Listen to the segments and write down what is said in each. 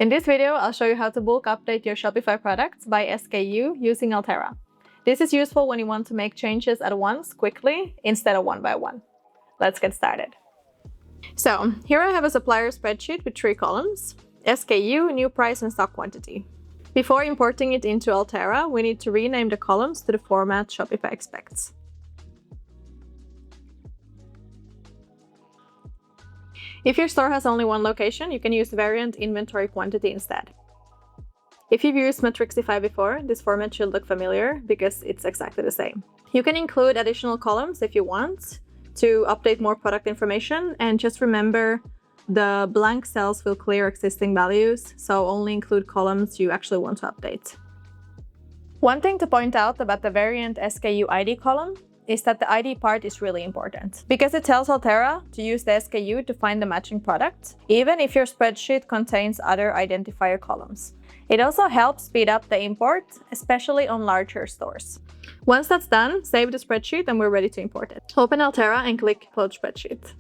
In this video, I'll show you how to bulk update your Shopify products by SKU using Altera. This is useful when you want to make changes at once quickly instead of one by one. Let's get started. So here I have a supplier spreadsheet with 3 columns: SKU, new price, and stock quantity. Before importing it into Altera, we need to rename the columns to the format Shopify expects. If your store has only one location, you can use Variant inventory quantity instead. If you've used Matrixify before, this format should look familiar because it's exactly the same. You can include additional columns if you want to update more product information, and just remember the blank cells will clear existing values, so only include columns you actually want to update. One thing to point out about the Variant SKU ID column is that the ID part is really important because it tells Altera to use the SKU to find the matching product, even if your spreadsheet contains other identifier columns. It also helps speed up the import, especially on larger stores. Once that's done, save the spreadsheet and we're ready to import it. Open Altera and click Close Spreadsheet.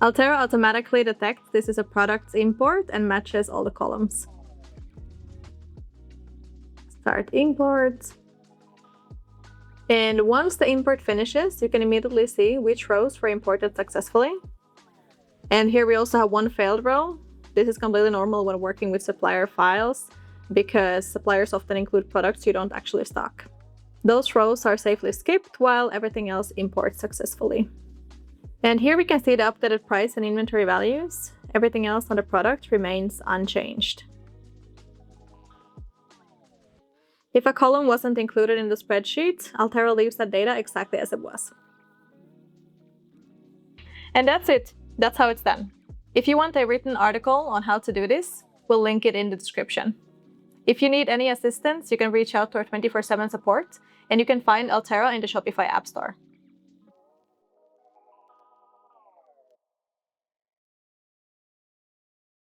Altera automatically detects this is a product's import and matches all the columns. Start import. And once the import finishes, you can immediately see which rows were imported successfully. And here we also have one failed row. This is completely normal when working with supplier files because suppliers often include products you don't actually stock. Those rows are safely skipped while everything else imports successfully. And here we can see the updated price and inventory values. Everything else on the product remains unchanged. If a column wasn't included in the spreadsheet, Altera leaves that data exactly as it was. And that's it. That's how it's done. If you want a written article on how to do this, we'll link it in the description. If you need any assistance, you can reach out to our 24/7 support, and you can find Altera in the Shopify App Store.